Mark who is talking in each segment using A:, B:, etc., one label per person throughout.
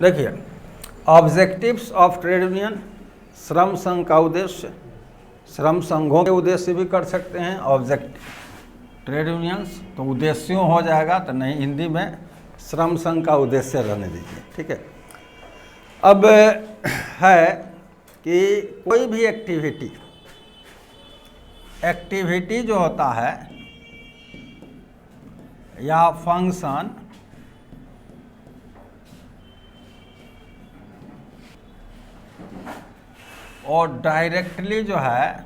A: देखिए, objectives of trade union, श्रम संघ का उद्देश्य, श्रम संघों के उद्देश्य भी कर सकते हैं ऑब्जेक्ट ट्रेड यूनियंस, तो उद्देश्यों हो जाएगा, तो नहीं, हिंदी में श्रम संघ का उद्देश्य रहने दीजिए, ठीक है। अब है कि कोई भी एक्टिविटी जो होता है या फंक्शन और डायरेक्टली जो है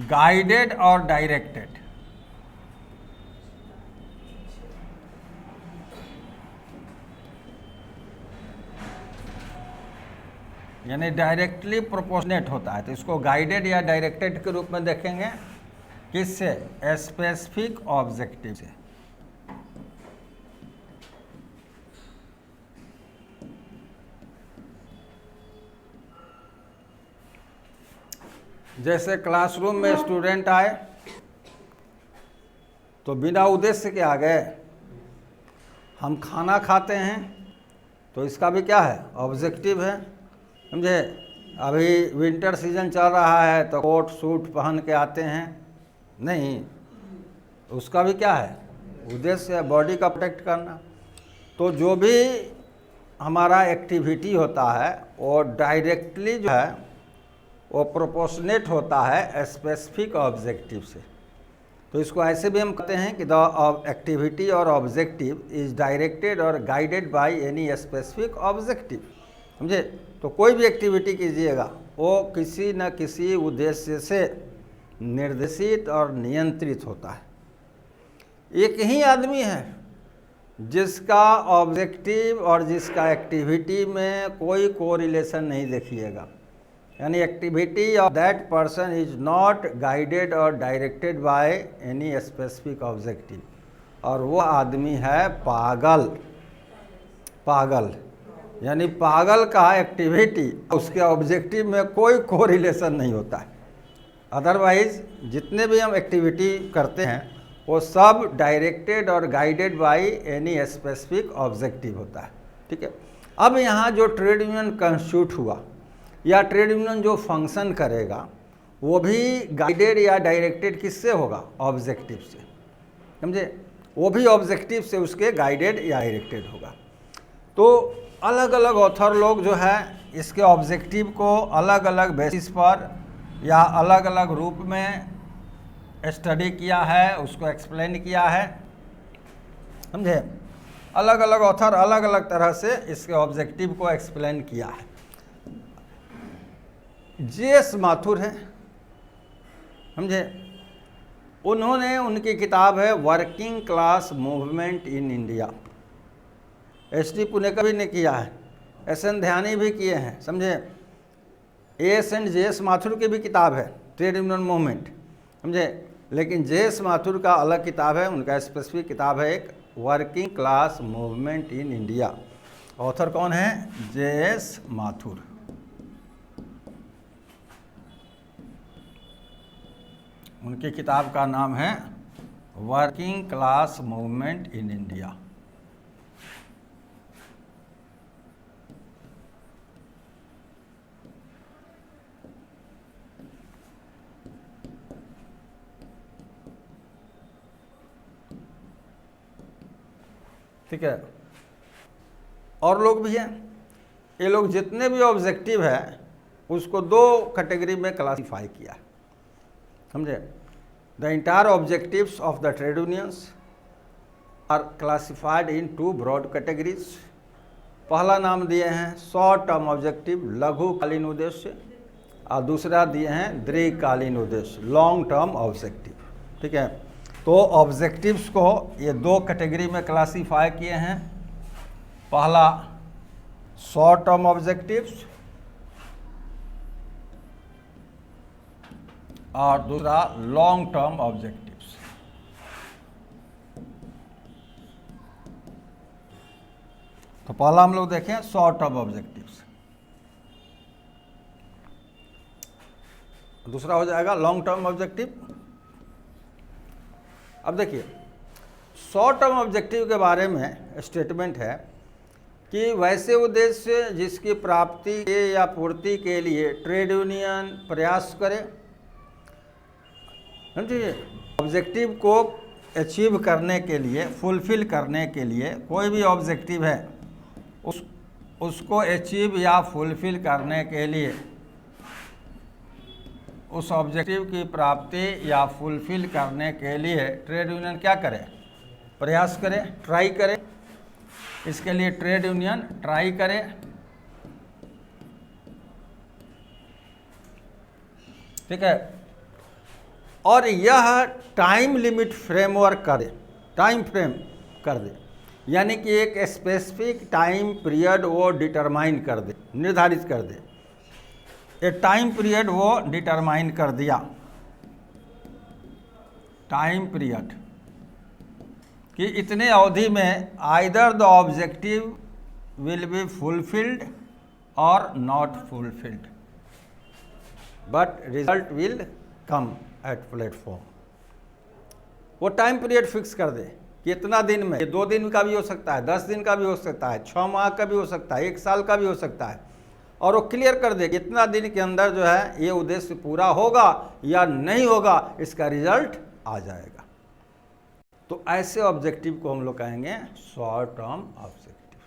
A: गाइडेड और डायरेक्टेड, यानी डायरेक्टली प्रोपोर्शनेट होता है, तो इसको गाइडेड या डायरेक्टेड के रूप में देखेंगे। किससे? स्पेसिफिक ऑब्जेक्टिव से। जैसे क्लासरूम में स्टूडेंट आए तो बिना उद्देश्य के आ गए। हम खाना खाते हैं तो इसका भी क्या है? ऑब्जेक्टिव है, समझे। अभी विंटर सीजन चल रहा है तो कोट सूट पहन के आते हैं, नहीं, उसका भी क्या है? उद्देश्य है, बॉडी का प्रोटेक्ट करना। तो जो भी हमारा एक्टिविटी होता है वो डायरेक्टली जो है वो प्रोपोर्शनेट होता है स्पेसिफिक ऑब्जेक्टिव से। तो इसको ऐसे भी हम कहते हैं कि द एक्टिविटी और ऑब्जेक्टिव इज डायरेक्टेड और guided by any specific objective, समझे। तो कोई भी एक्टिविटी कीजिएगा वो किसी न किसी उद्देश्य से निर्देशित और नियंत्रित होता है। एक ही आदमी है जिसका ऑब्जेक्टिव और जिसका एक्टिविटी में कोई कोरिलेशन नहीं देखिएगा, यानी activity of that person is not guided और directed by any specific objective, और वो आदमी है पागल। पागल यानी पागल का एक्टिविटी उसके ऑब्जेक्टिव में कोई कोरिलेशन नहीं होता है। अदरवाइज जितने भी हम एक्टिविटी करते हैं वो सब डायरेक्टेड और guided by any specific objective होता है, ठीक है। अब यहाँ जो ट्रेड यूनियन कंस्टिट्यूट हुआ या ट्रेड यूनियन जो फंक्शन करेगा वो भी गाइडेड या डायरेक्टेड किससे होगा? ऑब्जेक्टिव से, समझे। वो भी ऑब्जेक्टिव से उसके गाइडेड या डायरेक्टेड होगा। तो अलग अलग ऑथर लोग जो है इसके ऑब्जेक्टिव को अलग अलग बेसिस पर या अलग अलग रूप में स्टडी किया है, उसको एक्सप्लेन किया है, समझे। अलग अलग ऑथर अलग अलग तरह से इसके ऑब्जेक्टिव को एक्सप्लेन किया है। जे.एस. माथुर है, समझे। उन्होंने, उनकी किताब है working class movement in India. ST. Punekar भी ने किया है, एस.एन. ध्यानी भी किए हैं, समझे। S and JS. माथुर की भी किताब है ट्रेड यूनियन मूवमेंट, समझे। लेकिन जे.एस. माथुर का अलग किताब है, उनका स्पेसिफिक किताब है एक working class movement in India. Author कौन है? जे.एस. माथुर। उनकी किताब का नाम है working class movement in India. ठीक है। और लोग भी हैं, ये लोग जितने भी ऑब्जेक्टिव है उसको दो कैटेगरी में क्लासिफाई किया, समझे। The entire objectives of the trade unions are classified in two broad categories. पहला नाम दिए हैं शॉर्ट टर्म ऑब्जेक्टिव, लघुकालीन उद्देश्य, और दूसरा दिए हैं दीर्घकालीन उद्देश्य, लॉन्ग टर्म ऑब्जेक्टिव, ठीक है। तो ऑब्जेक्टिव्स को ये दो कैटेगरी में क्लासिफाई किए हैं। पहला शॉर्ट टर्म ऑब्जेक्टिव्स और दूसरा लॉन्ग टर्म ऑब्जेक्टिव्स। तो पहला हम लोग देखें शॉर्ट टर्म ऑब्जेक्टिव्स, दूसरा हो जाएगा लॉन्ग टर्म ऑब्जेक्टिव। अब देखिए, शॉर्ट टर्म ऑब्जेक्टिव के बारे में स्टेटमेंट है कि वैसे उद्देश्य जिसकी प्राप्ति के या पूर्ति के लिए ट्रेड यूनियन प्रयास करे। समझिए, ऑब्जेक्टिव को अचीव करने के लिए, फुलफिल करने के लिए, कोई भी ऑब्जेक्टिव है उसको अचीव या फुलफिल करने के लिए, उस ऑब्जेक्टिव की प्राप्ति या फुलफिल करने के लिए ट्रेड यूनियन क्या करे? प्रयास करे, ट्राई करे। इसके लिए ट्रेड यूनियन ट्राई करे। ठीक है, और यह टाइम लिमिट फ्रेमवर्क करे, टाइम फ्रेम कर दे, यानी कि एक स्पेसिफिक टाइम पीरियड वो डिटरमाइन कर दे, निर्धारित कर दे। ए टाइम पीरियड वो डिटरमाइन कर दिया, टाइम पीरियड कि इतने अवधि में either the objective will be fulfilled और not fulfilled, but result will come at platform. वो टाइम पीरियड फिक्स कर दे कि इतना दिन में, ये 2 दिन का भी हो सकता है, 10 दिन का भी हो सकता है, 6 माह का भी हो सकता है, 1 साल का भी हो सकता है, और वो क्लियर कर दे कि इतना दिन के अंदर जो है ये उद्देश्य पूरा होगा या नहीं होगा, इसका रिजल्ट आ जाएगा। तो ऐसे ऑब्जेक्टिव को हम लोग कहेंगे short term objective.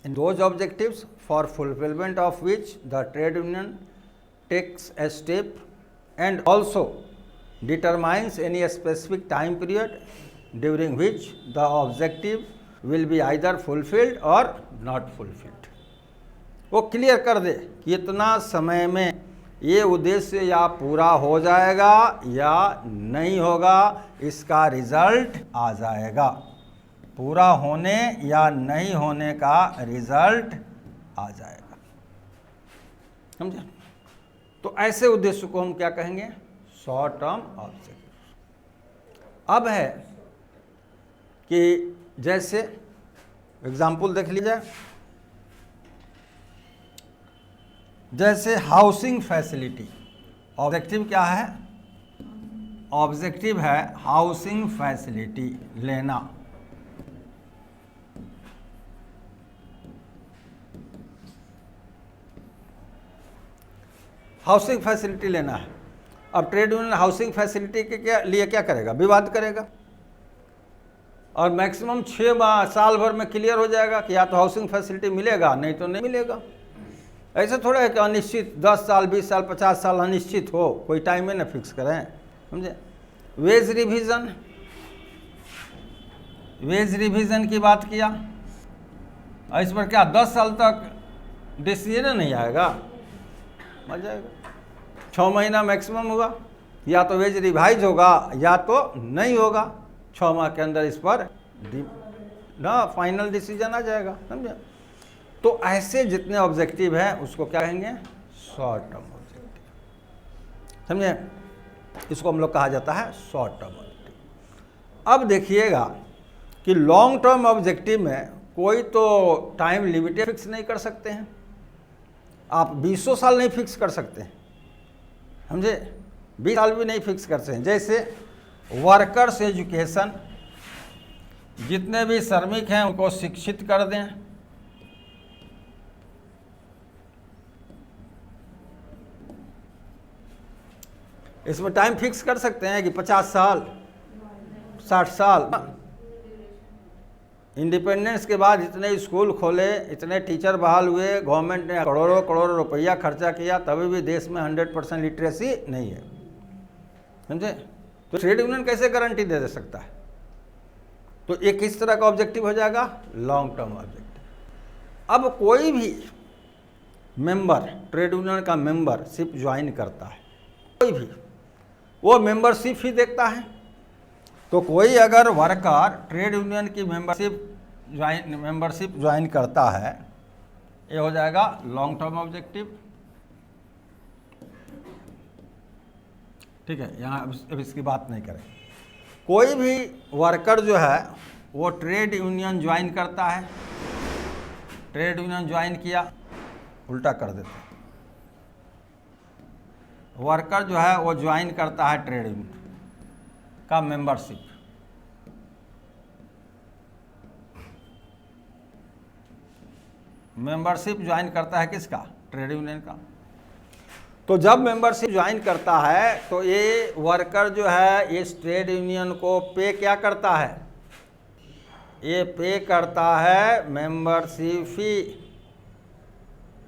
A: In those objectives for fulfilment of which the trade union takes a step and also determines any specific time period during which the objective will be either fulfilled or not fulfilled। वो clear कर दे कि इतना समय में ये उद्देश्य या पूरा हो जाएगा या नहीं होगा, इसका रिजल्ट आ जाएगा। पूरा होने या नहीं होने का रिजल्ट आ जाएगा। समझे? तो ऐसे उद्देश्य को हम क्या कहेंगे? Short term objective. अब है कि जैसे एग्जाम्पल देख लीजिए, जैसे हाउसिंग फैसिलिटी, ऑब्जेक्टिव क्या है? ऑब्जेक्टिव है हाउसिंग फैसिलिटी लेना। हाउसिंग फैसिलिटी लेना है। अब ट्रेड यूनियन हाउसिंग फैसिलिटी के लिए क्या करेगा? विवाद करेगा, और मैक्सिमम 6 माह साल भर में क्लियर हो जाएगा कि या तो हाउसिंग फैसिलिटी मिलेगा, नहीं तो नहीं मिलेगा। ऐसे थोड़ा है कि अनिश्चित 10 साल, 20 साल, 50 साल अनिश्चित हो, कोई टाइम में ना फिक्स करें। समझे? वेज रिवीजन, वेज रिवीजन की बात किया, और इस पर क्या 10 साल तक डिसीजन नहीं आएगा? मर जाएगा। 6 महीना मैक्सिमम होगा, या तो वेज रिवाइज होगा या तो नहीं होगा। 6 माह के अंदर इस पर ना फाइनल डिसीजन आ जाएगा। समझे? तो ऐसे जितने ऑब्जेक्टिव हैं उसको क्या कहेंगे? Short term objective. समझे? इसको हम लोग कहा जाता है शॉर्ट टर्म ऑब्जेक्टिव। अब देखिएगा कि लॉन्ग टर्म ऑब्जेक्टिव में कोई तो टाइम लिमिटेड फिक्स नहीं कर सकते हैं। आप 20 साल नहीं फिक्स कर सकते हैं। समझे? 20 साल भी नहीं फिक्स कर सकते हैं। जैसे वर्कर्स एजुकेशन, जितने भी श्रमिक हैं उनको शिक्षित कर दें। इसमें टाइम फिक्स कर सकते हैं कि 50 साल, 60 साल। इंडिपेंडेंस के बाद इतने स्कूल खोले, इतने टीचर बहाल हुए, गवर्नमेंट ने करोड़ों करोड़ों रुपया खर्चा किया, तभी भी देश में 100% लिटरेसी नहीं है। समझे? तो ट्रेड यूनियन कैसे गारंटी दे सकता है? तो ये किस तरह का ऑब्जेक्टिव हो जाएगा? Long term objective. अब कोई भी मेंबर, ट्रेड यूनियन का मेंबरशिप ज्वाइन करता है, कोई भी वो मेंबरशिप ही देखता है। तो कोई अगर वर्कर ट्रेड यूनियन की मेंबरशिप ज्वाइन करता है, ये हो जाएगा लॉन्ग टर्म ऑब्जेक्टिव। ठीक है, यहाँ अब इसकी बात नहीं करें। कोई भी वर्कर जो है वो ट्रेड यूनियन ज्वाइन करता है, ट्रेड यूनियन ज्वाइन किया, उल्टा कर देते हैं। वर्कर जो है वो ज्वाइन करता है ट्रेड यूनियन का मेंबरशिप, मेंबरशिप ज्वाइन करता है किसका? ट्रेड यूनियन का। तो जब मेंबरशिप ज्वाइन करता है तो ये वर्कर जो है इस ट्रेड यूनियन को पे क्या करता है? ये पे करता है मेंबरशिप फी,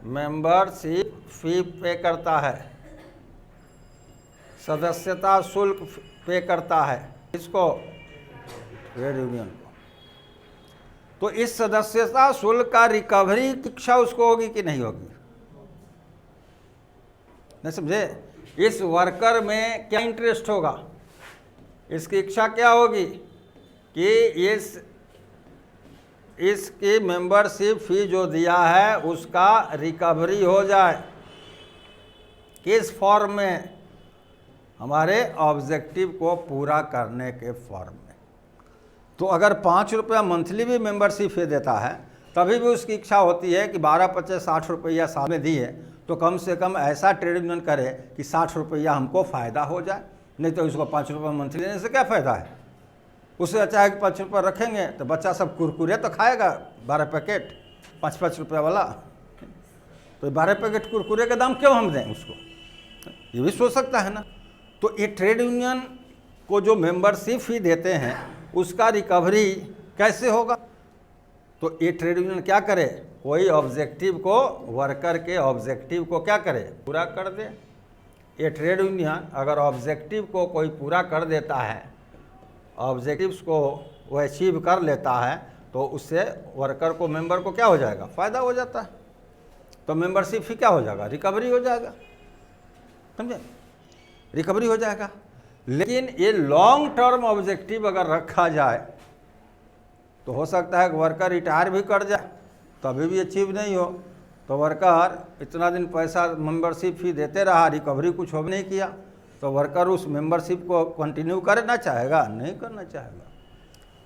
A: मेंबरशिप फी पे करता है, सदस्यता शुल्क पे करता है। इसको? ट्रेड यूनियन को। तो इस सदस्यता शुल्क का रिकवरी की इच्छा उसको होगी कि नहीं होगी? नहीं समझे? इस वर्कर में क्या इंटरेस्ट होगा? इसकी इच्छा क्या होगी कि इसकी मेंबरशिप फी जो दिया है उसका रिकवरी हो जाए। किस फॉर्म में? हमारे ऑब्जेक्टिव को पूरा करने के फॉर्म में। तो अगर 5 रुपया मंथली भी मेंबरशिप फी देता है तभी भी उसकी इच्छा होती है कि 12, 25, 60 रुपया साल में दिए तो कम से कम ऐसा ट्रेड यूनियन करे कि 60 रुपया हमको फ़ायदा हो जाए, नहीं तो उसको 5 रुपये मंथली देने से क्या फ़ायदा है? उससे अच्छा है कि 5 रुपये रखेंगे तो बच्चा सब कुरकुरे तो खाएगा, 12 पैकेट 5-5 रुपया वाला, तो 12 पैकेट कुरकुरे का दाम क्यों हम दें उसको? ये भी सोच सकता है ना। तो ये ट्रेड यूनियन को जो मेंबरशिप फी देते हैं उसका रिकवरी कैसे होगा? तो ये ट्रेड यूनियन क्या करे? कोई ऑब्जेक्टिव को, वर्कर के ऑब्जेक्टिव को क्या करे? पूरा कर दे। ये ट्रेड यूनियन अगर ऑब्जेक्टिव को कोई पूरा कर देता है, ऑब्जेक्टिव्स को वो अचीव कर लेता है तो उससे वर्कर को, मेंबर को क्या हो जाएगा? फ़ायदा हो जाता है। तो मेंबरशिप फी क्या हो जाएगा? रिकवरी हो जाएगा। समझे? रिकवरी हो जाएगा। लेकिन ये लॉन्ग टर्म ऑब्जेक्टिव अगर रखा जाए तो हो सकता है कि वर्कर रिटायर भी कर जाए तभी भी अचीव नहीं हो, तो वर्कर इतना दिन पैसा मेंबरशिप फी देते रहा, रिकवरी कुछ हो नहीं किया, तो वर्कर उस मेंबरशिप को कंटिन्यू करना चाहेगा? नहीं करना चाहेगा।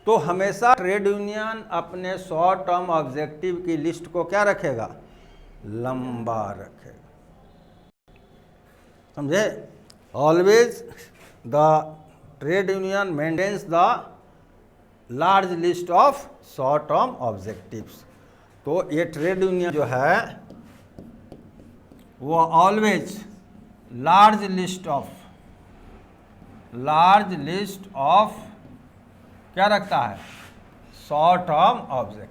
A: तो हमेशा ट्रेड यूनियन अपने शॉर्ट टर्म ऑब्जेक्टिव की लिस्ट को क्या रखेगा? लंबा रखेगा। समझे? Always the trade union maintains the large list of short term objectives. तो ये ट्रेड यूनियन जो है वो ऑलवेज लार्ज लिस्ट ऑफ क्या रखता है? Short term objective.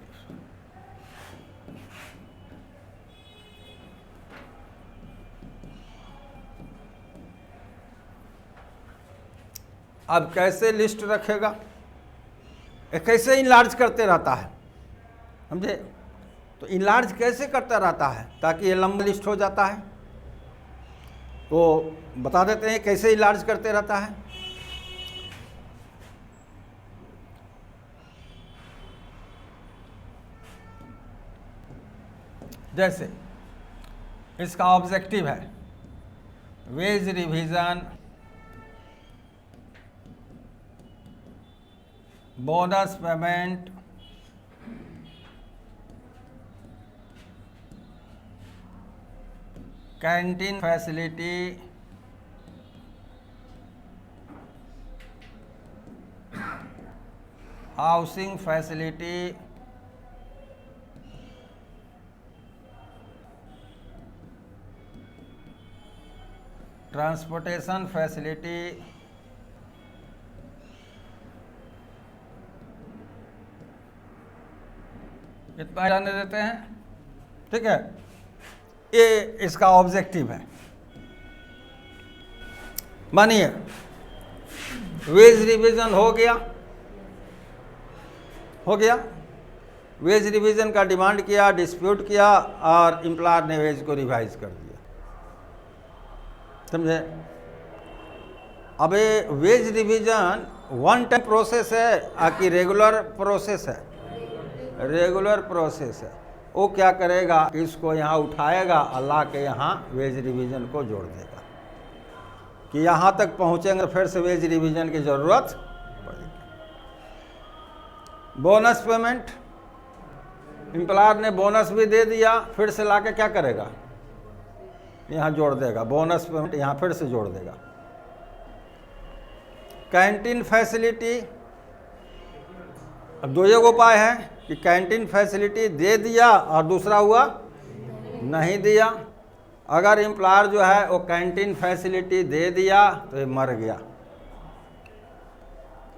A: अब कैसे लिस्ट रखेगा? कैसे इनलार्ज करते रहता है? समझे? तो इनलार्ज कैसे करता रहता है ताकि ये लंबा लिस्ट हो जाता है? तो बता देते हैं कैसे इनलार्ज करते रहता है। जैसे इसका ऑब्जेक्टिव है veg revision, bonus payment, canteen facility, housing facility, transportation facility, इतना जाने देते हैं। ठीक है, ये इसका ऑब्जेक्टिव है। मानिए वेज रिवीजन हो गया, वेज रिवीजन का डिमांड किया, डिस्प्यूट किया और एम्प्लॉयर ने वेज को रिवाइज कर दिया। समझे? अब ये veg revision one time process है कि रेगुलर प्रोसेस है? रेगुलर प्रोसेस है। वो क्या करेगा? इसको यहाँ उठाएगा, अल्लाह के यहाँ वेज रिवीजन को जोड़ देगा कि यहाँ तक पहुँचेंगे फिर से वेज रिवीजन की ज़रूरत पड़ेगी। बोनस पेमेंट, एम्प्लॉयर ने बोनस भी दे दिया, फिर से लाके क्या करेगा? यहाँ जोड़ देगा, बोनस पेमेंट यहाँ फिर से जोड़ देगा। कैंटीन फैसिलिटी, अब दो एक उपाय है कि कैंटीन फैसिलिटी दे दिया और दूसरा हुआ नहीं दिया। अगर एम्प्लॉयर जो है वो कैंटीन फैसिलिटी दे दिया तो ये मर गया,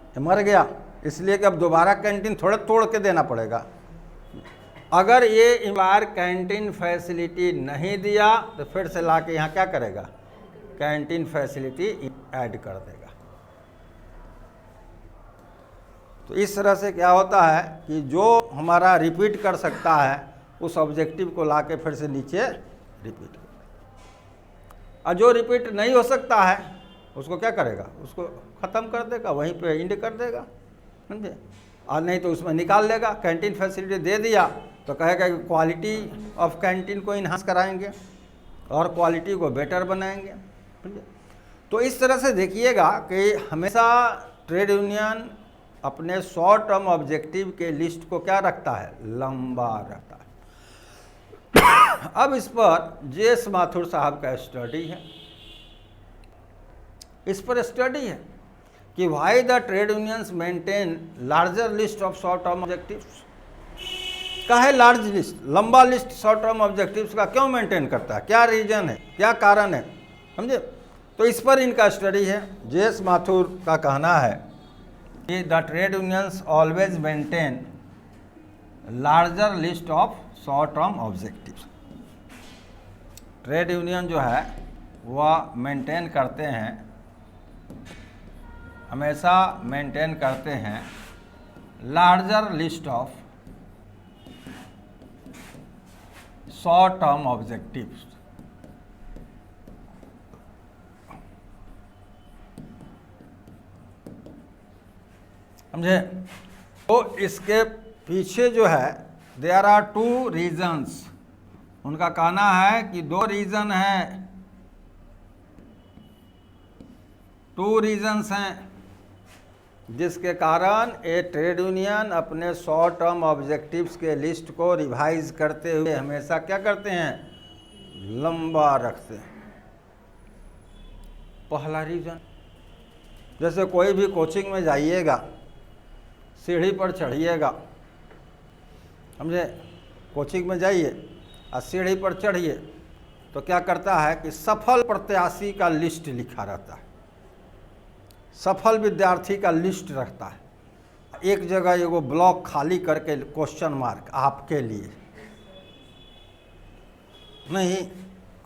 A: ये मर गया, इसलिए कि अब दोबारा कैंटीन थोड़ा तोड़ के देना पड़ेगा। अगर ये एम्प्लॉयर कैंटीन फैसिलिटी नहीं दिया तो फिर से ला के यहाँ क्या करेगा, कैंटीन फैसिलिटी ऐड कर देगा। तो इस तरह से क्या होता है कि जो हमारा रिपीट कर सकता है उस ऑब्जेक्टिव को ला के फिर से नीचे रिपीट, और जो रिपीट नहीं हो सकता है उसको क्या करेगा, उसको ख़त्म कर देगा, वहीं पे इंड कर देगा, समझे। और नहीं तो उसमें निकाल लेगा। कैंटीन फैसिलिटी दे दिया तो कहेगा कि क्वालिटी ऑफ कैंटीन को इन्हांस कराएंगे और क्वालिटी को बेटर बनाएंगे, समझे। तो इस तरह से देखिएगा कि हमेशा ट्रेड यूनियन अपने शॉर्ट टर्म ऑब्जेक्टिव के लिस्ट को क्या रखता है, लंबा रखता है। अब इस पर जेएस माथुर साहब का स्टडी है, इस पर स्टडी है कि why the trade unions maintain larger list of short term objectives. का है लार्ज लिस्ट, लंबा लिस्ट शॉर्ट टर्म ऑब्जेक्टिव्स का क्यों मेंटेन करता है, क्या रीजन है, क्या कारण है, समझे। तो इस पर इनका स्टडी है। जेएस माथुर का कहना है कि the trade unions always maintain larger list of short term objectives. Trade union जो है वह मेंटेन करते हैं, हमेशा मेंटेन करते हैं larger list of short term objectives. समझे। तो इसके पीछे जो है देयर आर टू रीजन्स, उनका कहना है कि दो रीजन हैं, टू रीजन्स हैं जिसके कारण ये ट्रेड यूनियन अपने शॉर्ट टर्म ऑब्जेक्टिव्स के लिस्ट को रिवाइज करते हुए हमेशा क्या करते हैं, लंबा रखते हैं। पहला रीजन, जैसे कोई भी कोचिंग में जाइएगा, सीढ़ी पर चढ़िएगा, समझे, कोचिंग में जाइए और सीढ़ी पर चढ़िए तो क्या करता है कि सफल प्रत्याशी का लिस्ट लिखा रहता है, सफल विद्यार्थी का लिस्ट रखता है। एक जगह एगो ब्लॉक खाली करके क्वेश्चन मार्क आपके लिए नहीं,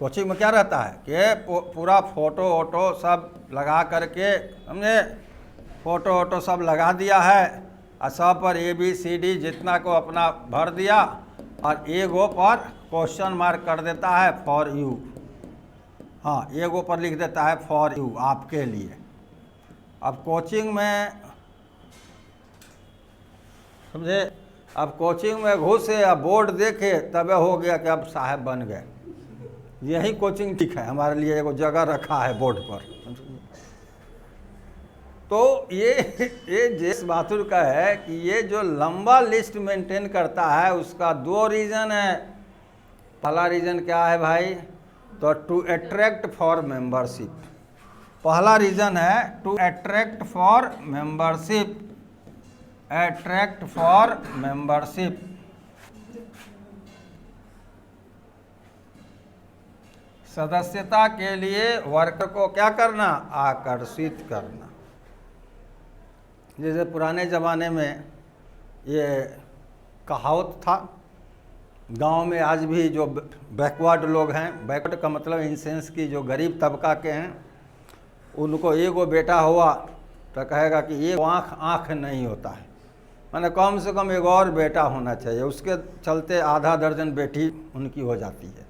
A: कोचिंग में क्या रहता है कि पूरा फोटो वोटो सब लगा करके, समझे, फोटो वोटो सब लगा दिया है और सब पर ABCD जितना को अपना भर दिया और एगो पर क्वेश्चन मार्क कर देता है फॉर यू। हाँ, एगो पर लिख देता है फॉर यू, आपके लिए। अब कोचिंग में, समझे, अब कोचिंग में घुसे अब बोर्ड देखे तब हो गया कि अब साहब बन गए, यही कोचिंग ठीक है, हमारे लिए एगो जगह रखा है बोर्ड पर। तो ये जेएस माथुर का है कि ये जो लंबा लिस्ट मेंटेन करता है उसका दो रीज़न है। पहला रीज़न क्या है भाई, तो टू अट्रैक्ट फॉर मेंबरशिप। पहला रीज़न है to attract for membership, attract for membership. सदस्यता के लिए वर्कर को क्या करना, आकर्षित करना। जैसे पुराने ज़माने में ये कहावत था, गांव में आज भी जो बैकवर्ड लोग हैं, बैकवर्ड का मतलब इन सेंस की जो गरीब तबका के हैं, उनको एगो बेटा हुआ तो कहेगा कि ये आँख नहीं होता है, माने कम से कम एक और बेटा होना चाहिए। उसके चलते आधा दर्जन बेटी उनकी हो जाती है,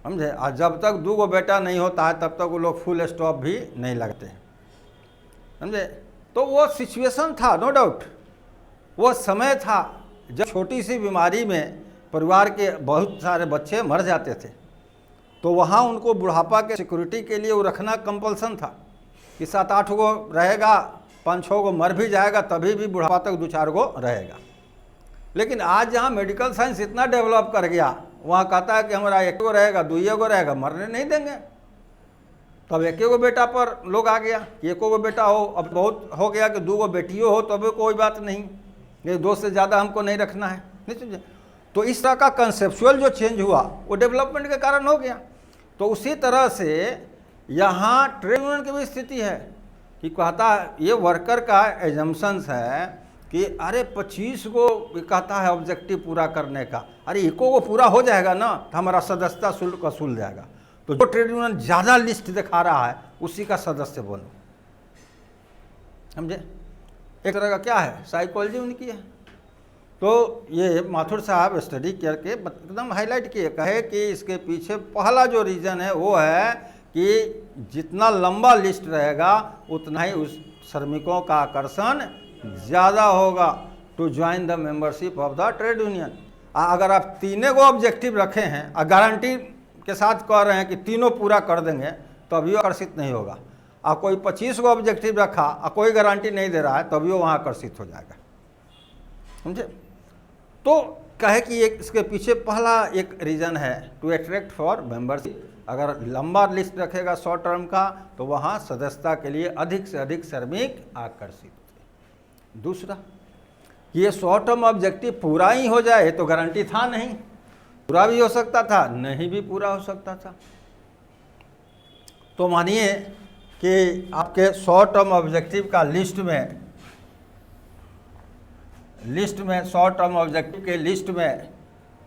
A: समझे। और जब तक दूगो बेटा नहीं होता है तब तक वो लोग फुल स्टॉप भी नहीं लगते, समझे। तो वो सिचुएशन था, नो डाउट, वो समय था जब छोटी सी बीमारी में परिवार के बहुत सारे बच्चे मर जाते थे, तो वहाँ उनको बुढ़ापा के सिक्योरिटी के लिए वो रखना कंपल्सन था कि 7-8 गो रहेगा, 5-6 गो मर भी जाएगा तभी भी बुढ़ापा तक 2-4 गो रहेगा। लेकिन आज जहाँ मेडिकल साइंस इतना डेवलप कर गया, वहाँ कहता है कि हमारा 1 गो रहेगा, 2 गो रहेगा, मरने नहीं देंगे। तब 1 गो बेटा पर लोग आ गया कि 1 गो बेटा हो, अब बहुत हो गया कि 2 गो बेटियों हो तब कोई बात नहीं, ये 2 से ज़्यादा हमको नहीं रखना है, नहीं समझे। तो इस तरह का कंसेप्चुअल जो चेंज हुआ वो डेवलपमेंट के कारण हो गया। तो उसी तरह से यहाँ ट्रेड यूनियन की भी स्थिति है कि कहता है, ये वर्कर का एजम्पशंस है कि अरे 25 को कहता है ऑब्जेक्टिव पूरा करने का, अरे इको को पूरा हो जाएगा ना तो हमारा सदस्यता शुल्क वसूल जाएगा। तो जो ट्रेड यूनियन ज़्यादा लिस्ट दिखा रहा है उसी का सदस्य बनो, समझे। एक तरह का क्या है, साइकोलॉजी उनकी है। तो ये माथुर साहब स्टडी करके एकदम हाईलाइट किए, कहे कि इसके पीछे पहला जो रीज़न है वो है कि जितना लंबा लिस्ट रहेगा उतना ही उस श्रमिकों का आकर्षण ज़्यादा होगा to join the membership of the trade union. अगर आप तीनों को ऑब्जेक्टिव रखे हैं और गारंटी के साथ कह रहे हैं कि तीनों पूरा कर देंगे तो अभी आकर्षित नहीं होगा। और कोई 25 को ऑब्जेक्टिव रखा और कोई गारंटी नहीं दे रहा है तो अभी वो वहाँ आकर्षित हो जाएगा, समझे। तो कहे कि एक इसके पीछे पहला एक रीज़न है टू अट्रैक्ट फॉर मेंबरशिप। अगर लंबा लिस्ट रखेगा शॉर्ट टर्म का तो वहाँ सदस्यता के लिए अधिक से अधिक श्रमिक आकर्षित होते। दूसरा, ये शॉर्ट टर्म ऑब्जेक्टिव पूरा ही हो जाए तो गारंटी था नहीं, पूरा भी हो सकता था, नहीं भी पूरा हो सकता था। तो मानिए कि आपके शॉर्ट टर्म ऑब्जेक्टिव का लिस्ट में शॉर्ट टर्म ऑब्जेक्टिव के लिस्ट में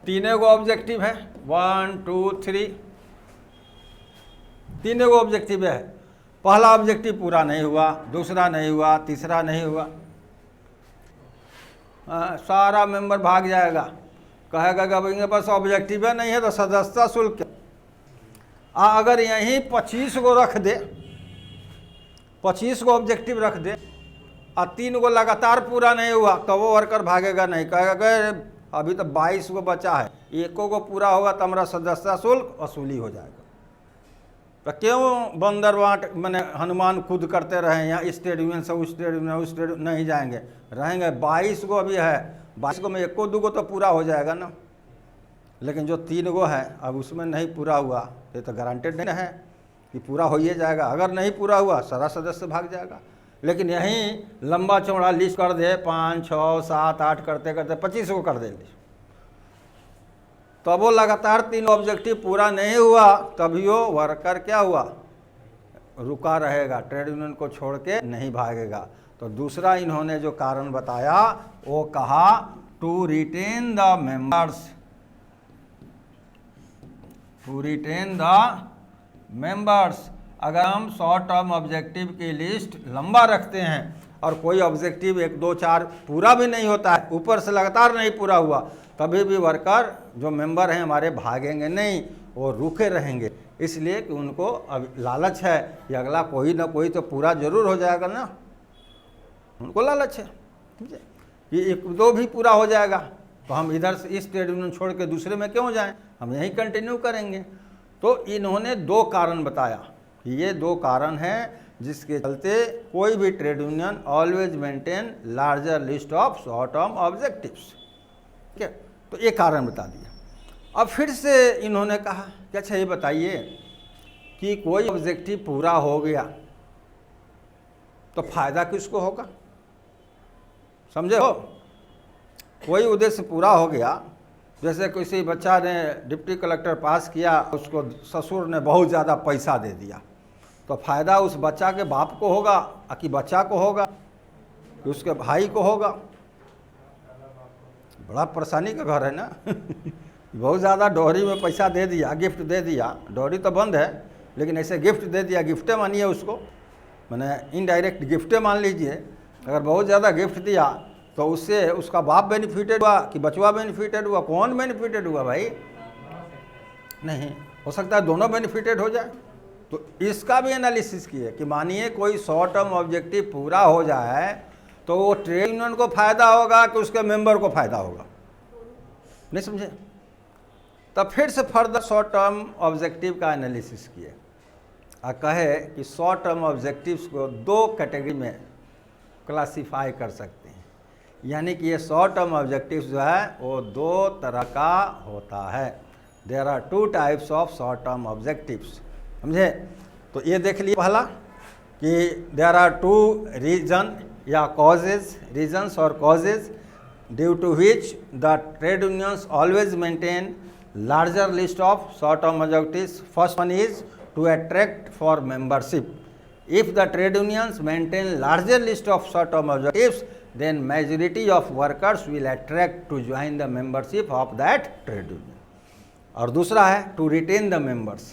A: तीनों को ऑब्जेक्टिव है, 1 2 3, तीनों को ऑब्जेक्टिव है। पहला ऑब्जेक्टिव पूरा नहीं हुआ, दूसरा नहीं हुआ, तीसरा नहीं हुआ, सारा मेंबर भाग जाएगा, कहेगा कि अब इनके पास ऑब्जेक्टिव है नहीं है तो सदस्यता शुल्क। अगर यहीं 25 को रख दे, 25 को ऑब्जेक्टिव रख दे और 3 को लगातार पूरा नहीं हुआ तो वो वर्कर भागेगा नहीं, कहेगा कि अभी तो 22 को बचा है, एको को पूरा होगा तो हमारा सदस्यता शुल्क वसूली हो जाएगा। तो क्यों बंदर वाट मैंने हनुमान खुद करते रहे, यहाँ इस ट्रेड यूनियन से उस ट्रेड यूनियन उस ट्रेड नहीं जाएंगे, रहेंगे। 22 को अभी है, 22 को में 1 2 को तो पूरा हो जाएगा ना, लेकिन जो 3 को है अब उसमें नहीं पूरा हुआ तो गारंटेड नहीं है कि पूरा हो ही जाएगा। अगर नहीं पूरा हुआ सारा सदस्य भाग जाएगा। लेकिन यहीं लंबा चौड़ा लिस्ट कर दे, 5 6 7 8 करते करते 25 को कर दे, तब वो लगातार 3 ऑब्जेक्टिव पूरा नहीं हुआ तभी वो वर्कर क्या हुआ, रुका रहेगा, ट्रेड यूनियन को छोड़ के नहीं भागेगा। तो दूसरा इन्होंने जो कारण बताया वो कहा to retain the members, to retain the members. अगर हम शॉर्ट टर्म ऑब्जेक्टिव की लिस्ट लंबा रखते हैं और कोई ऑब्जेक्टिव 1 2 4 पूरा भी नहीं होता है, ऊपर से लगातार नहीं पूरा हुआ, तभी भी वर्कर जो मेंबर हैं हमारे भागेंगे नहीं, वो रुके रहेंगे। इसलिए कि उनको अब लालच है कि अगला कोई ना कोई तो पूरा जरूर हो जाएगा ना, उनको लालच है, ठीक है, कि 1 2 भी पूरा हो जाएगा तो हम इधर से इस ट्रेड यूनियन छोड़ के दूसरे में क्यों जाएं, हम यहीं कंटिन्यू करेंगे। तो इन्होंने 2 कारण बताया कि ये 2 कारण हैं जिसके चलते कोई भी trade union always maintain larger list of short term objectives, ठीक है। तो ये कारण बता दिया। अब फिर से इन्होंने कहा कि अच्छा ये बताइए कि कोई ऑब्जेक्टिव पूरा हो गया तो फायदा किसको होगा, समझे हो। कोई उद्देश्य पूरा हो गया, जैसे किसी बच्चा ने डिप्टी कलेक्टर पास किया, उसको ससुर ने बहुत ज़्यादा पैसा दे दिया, तो फ़ायदा उस बच्चा के बाप को होगा कि बच्चा को होगा कि उसके भाई को होगा। बड़ा परेशानी का घर है ना बहुत ज़्यादा डोहरी में पैसा दे दिया, गिफ्ट दे दिया, डोहरी तो बंद है लेकिन ऐसे गिफ्ट दे दिया, गिफ्टे मानिए उसको, मैंने इनडायरेक्ट गिफ्टे मान लीजिए। अगर बहुत ज़्यादा गिफ्ट दिया तो उससे उसका बाप बेनिफिटेड हुआ कि बचवा बेनिफिटेड हुआ, कौन बेनिफिटेड हुआ भाई, नहीं हो सकता है दोनों बेनिफिटेड हो जाए। तो इसका भी एनालिसिस किए कि मानिए कोई शॉर्ट टर्म ऑब्जेक्टिव पूरा हो जाए तो वो ट्रेड यूनियन को फ़ायदा होगा कि उसके मेंबर को फ़ायदा होगा, नहीं समझे। तब फिर से फर्दर शॉर्ट टर्म ऑब्जेक्टिव का एनालिसिस किए और कहे कि शॉर्ट टर्म ऑब्जेक्टिव्स को 2 कैटेगरी में क्लासीफाई कर सकते हैं, यानी कि ये शॉर्ट टर्म ऑब्जेक्टिव्स जो है वो 2 तरह का होता है। There are 2 types of short term objectives, समझे। तो ये देख लिए पहला कि देयर आर 2 रीजन या कॉजेज, रीजन्स और causes due to which the trade unions always maintain larger list of short term objectives. First one is to attract for membership. If the trade unions maintain larger list of short term objectives, then majority of workers will attract to join the membership of that trade union. और दूसरा है to retain the members.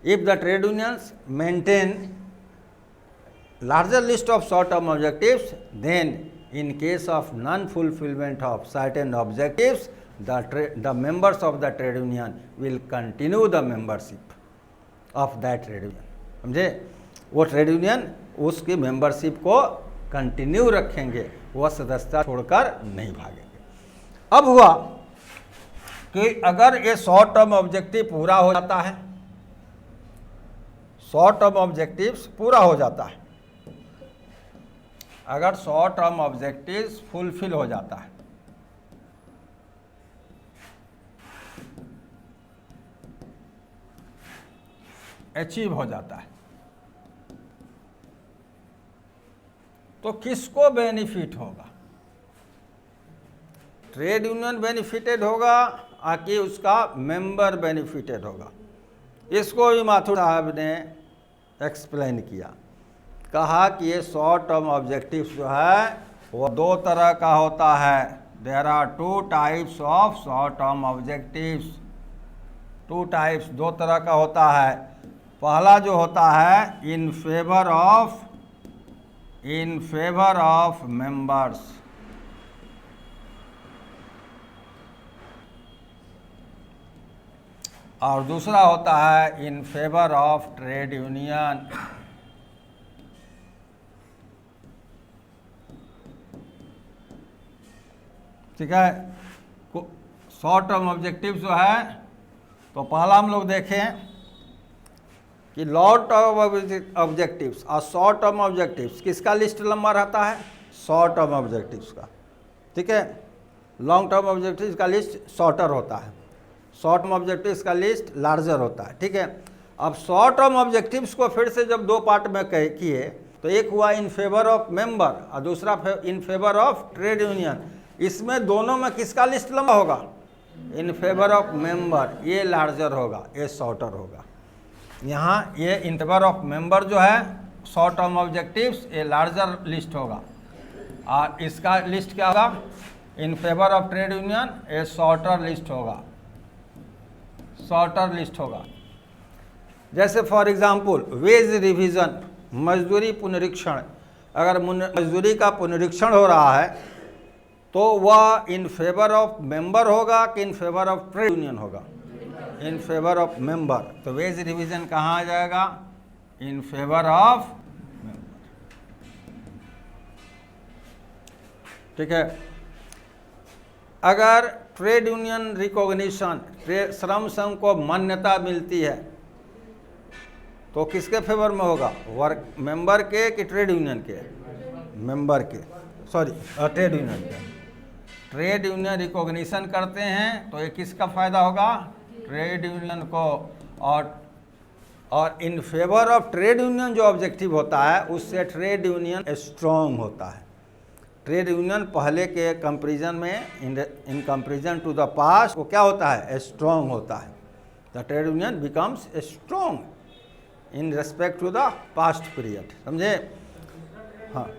A: If the trade unions maintain larger list of short term objectives, then in case of non fulfillment of certain objectives, the members of the trade union will continue the membership of that trade union. समझे? वो trade union उसकी membership को continue रखेंगे, वह सदस्यता छोड़कर नहीं भागेंगे। अब हुआ कि अगर ये शॉर्ट टर्म ऑब्जेक्टिव पूरा हो जाता है, शॉर्ट टर्म ऑब्जेक्टिव्स पूरा हो जाता है, अगर शॉर्ट टर्म ऑब्जेक्टिव्स फुलफिल हो जाता है, अचीव हो जाता है, तो किसको बेनिफिट होगा? ट्रेड यूनियन बेनिफिटेड होगा कि उसका मेंबर बेनिफिटेड होगा? इसको भी माथुर साहब ने एक्सप्लेन किया, कहा कि ये शॉर्ट टर्म ऑब्जेक्टिव्स जो है वो दो तरह का होता है। There are two types of short term objectives. Two types, दो तरह का होता है। पहला जो होता है इन फेवर ऑफ मेंबर्स, और दूसरा होता है इन फेवर ऑफ ट्रेड यूनियन। ठीक है, शॉर्ट टर्म ऑब्जेक्टिव जो है, तो पहला हम लोग देखें कि लॉन्ग टर्म ऑब्जेक्टिव्स और शॉर्ट टर्म ऑब्जेक्टिव्स किसका लिस्ट लंबा रहता है? शॉर्ट टर्म ऑब्जेक्टिव्स का। ठीक है, लॉन्ग टर्म ऑब्जेक्टिव्स का लिस्ट शॉर्टर होता है, शॉर्ट टर्म ऑब्जेक्टिव्स का लिस्ट लार्जर होता है। ठीक है, अब शॉर्ट टर्म ऑब्जेक्टिव्स को फिर से जब दो पार्ट में किए, तो एक हुआ इन फेवर ऑफ मेंबर और दूसरा इन फेवर ऑफ ट्रेड यूनियन। इसमें दोनों में किसका लिस्ट लंबा होगा? इन फेवर ऑफ मेंबर, ये लार्जर होगा, ये शॉर्टर होगा। यहाँ ये इन फेवर ऑफ मेंबर जो है शॉर्ट टर्म ऑब्जेक्टिव्स, ये लार्जर लिस्ट होगा, और इसका लिस्ट क्या होगा? In favour of trade union, ये शॉर्टर लिस्ट होगा, शॉर्टर लिस्ट होगा। जैसे फॉर एग्जांपल वेज रिवीजन, मजदूरी पुनरीक्षण। अगर मजदूरी का पुनरीक्षण हो रहा है तो वह इन फेवर ऑफ मेंबर होगा कि in favour of trade union होगा? In favour of member. तो वेज रिवीजन कहाँ आ जाएगा? In favour of member. ठीक है, अगर ट्रेड यूनियन रिकॉग्निशन, श्रम संघ को मान्यता मिलती है, तो किसके फेवर में होगा? वर्क मेंबर के कि ट्रेड यूनियन के? मेंबर के, सॉरी ट्रेड यूनियन के। ट्रेड यूनियन रिकॉग्निशन करते हैं तो ये किसका फ़ायदा होगा? ट्रेड यूनियन को। और in favour of trade union जो ऑब्जेक्टिव होता है, उससे ट्रेड यूनियन स्ट्रॉन्ग होता है। ट्रेड यूनियन पहले के कंपेरिजन में, in comparison to the past, वो क्या होता है? स्ट्रॉन्ग होता है। The trade union becomes strong in respect to the past period. समझे? हाँ,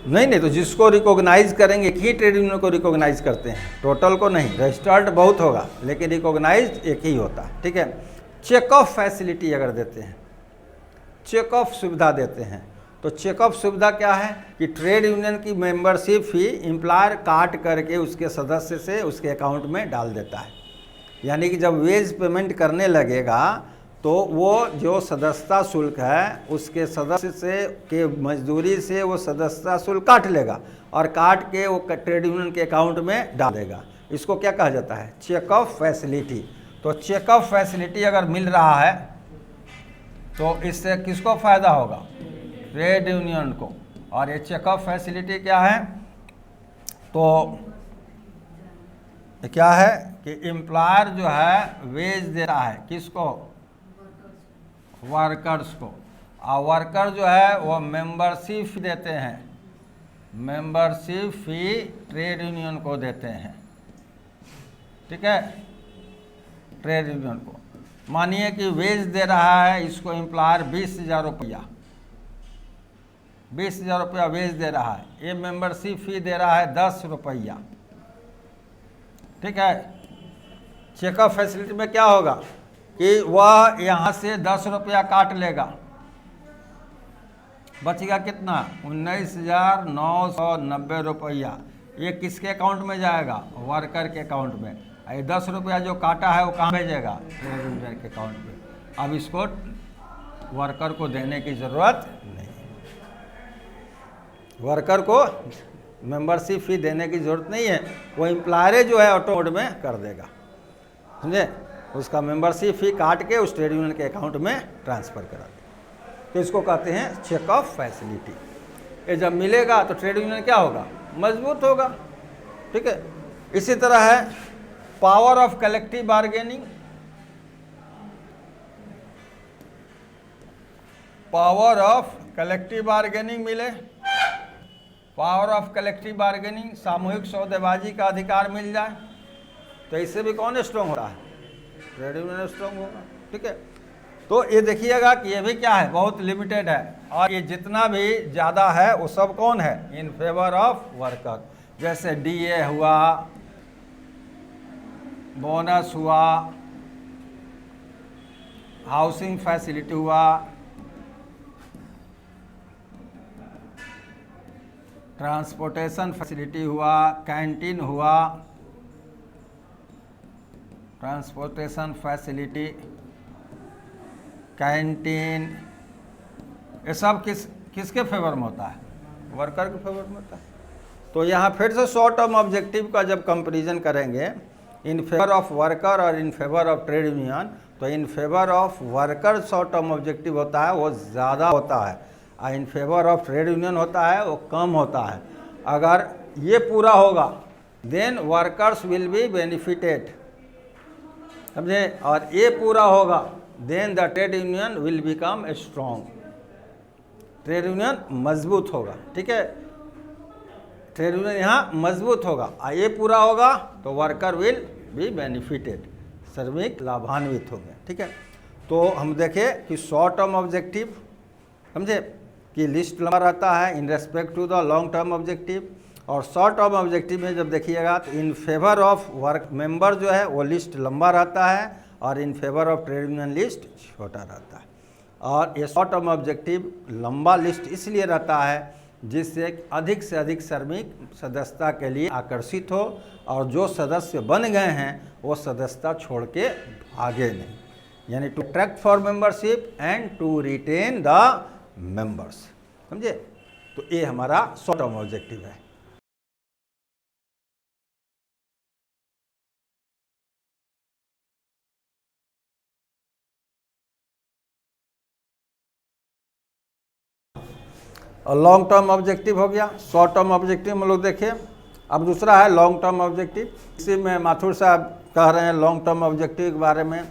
A: नहीं, तो जिसको रिकॉग्नाइज करेंगे, एक ही ट्रेड यूनियन को रिकॉग्नाइज करते हैं, टोटल को नहीं। रजिस्टर्ड बहुत होगा लेकिन रिकॉग्नाइज एक ही होता है। ठीक है, चेक ऑफ फैसिलिटी अगर देते हैं, चेक ऑफ सुविधा देते हैं, तो चेक ऑफ सुविधा क्या है? कि ट्रेड यूनियन की मेंबरशिप फी एम्प्लॉयर काट करके उसके सदस्य से उसके अकाउंट में डाल देता है। यानी कि जब वेज पेमेंट करने लगेगा तो वो जो सदस्यता शुल्क है उसके सदस्य से के मजदूरी से वो सदस्यता शुल्क काट लेगा और काट के वो ट्रेड यूनियन के अकाउंट में डाल देगा। इसको क्या कहा जाता है? Check off facility. तो चेक ऑफ फैसिलिटी अगर मिल रहा है तो इससे किसको फ़ायदा होगा? ट्रेड यूनियन को। और ये चेक ऑफ फैसिलिटी क्या है? तो क्या है कि एम्प्लॉयर जो है वेज देता है, किसको? वर्कर्स को। और वर्कर जो है वो मेंबरशिप देते हैं, मेंबरशिप फी ट्रेड यूनियन को देते हैं, ठीक है, ट्रेड यूनियन को। मानिए कि वेज दे रहा है इसको एम्प्लॉयर 20,000 रुपया, 20,000 रुपया वेज दे रहा है, ये मेंबरशिप फी दे रहा है 10 रुपया, ठीक है। चेकअप फैसिलिटी में क्या होगा कि वह यहाँ से 10 रुपया काट लेगा, बचेगा कितना, 19,990 रुपया। ये किसके अकाउंट में जाएगा, वर्कर के अकाउंट में। ये 10 रुपया जो काटा है वो कहाँ भेजेगा, ट्रेड यूनियन के अकाउंट में। अब इसको वर्कर को देने की ज़रूरत नहीं, वर्कर को मेंबरशिप फी देने की ज़रूरत नहीं है, वो एम्प्लॉयर जो है ऑटो मोड में कर देगा, समझे। उसका मेंबरशिप फी काट के उस ट्रेड यूनियन के अकाउंट में ट्रांसफ़र करा देगा। तो इसको कहते हैं चेक ऑफ फैसिलिटी। ये जब मिलेगा तो ट्रेड यूनियन क्या होगा, मजबूत होगा, ठीक है। इसी तरह है power of collective bargaining. Power of collective bargaining मिले, पावर ऑफ कलेक्टिव बार्गेनिंग, सामूहिक सौदेबाजी का अधिकार मिल जाए, तो इससे भी कौन स्ट्रॉन्ग होता है, ट्रेड यूनियन स्ट्रॉन्ग होगा, ठीक है। तो ये देखिएगा कि ये भी क्या है, बहुत लिमिटेड है, और ये जितना भी ज़्यादा है वो सब कौन है, इन फेवर ऑफ वर्कर। जैसे डीए हुआ, बोनस हुआ, हाउसिंग फैसिलिटी हुआ, ट्रांसपोर्टेशन फैसिलिटी हुआ, कैंटीन हुआ, ट्रांसपोर्टेशन फैसिलिटी, कैंटीन, ये सब किसके फेवर में होता है, वर्कर के फेवर में होता है। तो यहाँ फिर से शॉर्ट टर्म ऑब्जेक्टिव का जब कंपैरिजन करेंगे इन फेवर ऑफ वर्कर और in favour of trade union, तो in favour of worker short term objective होता है वो ज़्यादा होता है, और in favour of trade union होता है वो कम होता है। अगर ये पूरा होगा then workers will be benefited, समझे, और ये पूरा होगा then the trade union will become strong, trade union मजबूत होगा, ठीक है, ट्रेड यूनियन यहाँ मजबूत होगा, और ये पूरा होगा तो वर्कर विल बी बेनिफिटेड, श्रमिक लाभान्वित होंगे, ठीक है। तो हम देखें कि शॉर्ट टर्म ऑब्जेक्टिव, समझे, कि लिस्ट लंबा रहता है in respect to the long term objective, और शॉर्ट टर्म ऑब्जेक्टिव में जब देखिएगा तो in favour of work member जो है वो लिस्ट लंबा रहता है, और in favour of trade union list छोटा रहता है। और ये शॉर्ट टर्म ऑब्जेक्टिव लंबा लिस्ट इसलिए रहता है जिससे अधिक से अधिक श्रमिक सदस्यता के लिए आकर्षित हो, और जो सदस्य बन गए हैं वो सदस्यता छोड़ के भागे नहीं, यानी to attract for membership and to retain the members, समझे। तो ये हमारा शॉर्ट टर्म ऑब्जेक्टिव है। और लॉन्ग टर्म ऑब्जेक्टिव हो गया, शॉर्ट टर्म ऑब्जेक्टिव हम लोग देखें। अब दूसरा है लॉन्ग टर्म ऑब्जेक्टिव। इसी में माथुर साहब कह रहे हैं लॉन्ग टर्म ऑब्जेक्टिव के बारे में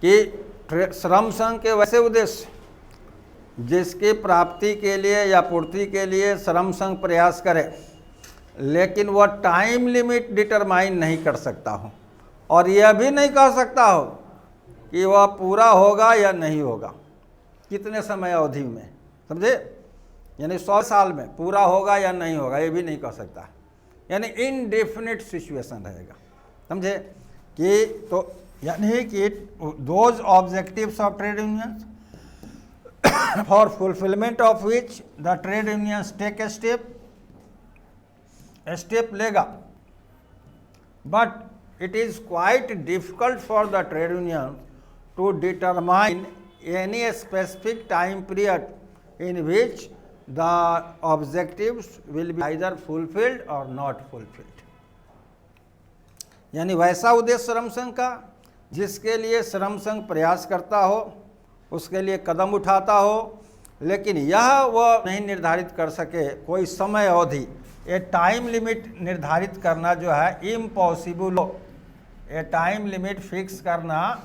A: कि श्रम संघ के वैसे उद्देश्य जिसकी प्राप्ति के लिए या पूर्ति के लिए श्रम संघ प्रयास करे, लेकिन वह टाइम लिमिट डिटरमाइन नहीं कर सकता हो, और यह भी नहीं कह सकता हो कि वह पूरा होगा या नहीं होगा, कितने समय अवधि में, समझे, यानी 100 साल में पूरा होगा या नहीं होगा ये भी नहीं कह सकता, यानी इनडेफिनिट सिचुएशन रहेगा, समझे। कि तो यानी कि those objectives of trade unions for fulfillment of which the trade unions take a step लेगा, but it is quite difficult for the trade union to determine any specific time period in which the objectives will be either fulfilled or not fulfilled। यानी वैसा उद्देश्य श्रम संघ का जिसके लिए श्रम संघ प्रयास करता हो, उसके लिए कदम उठाता हो, लेकिन यह वह नहीं निर्धारित कर सके कोई समय अवधि, ये टाइम लिमिट निर्धारित करना जो है इम्पॉसिबल हो, ये टाइम लिमिट फिक्स करना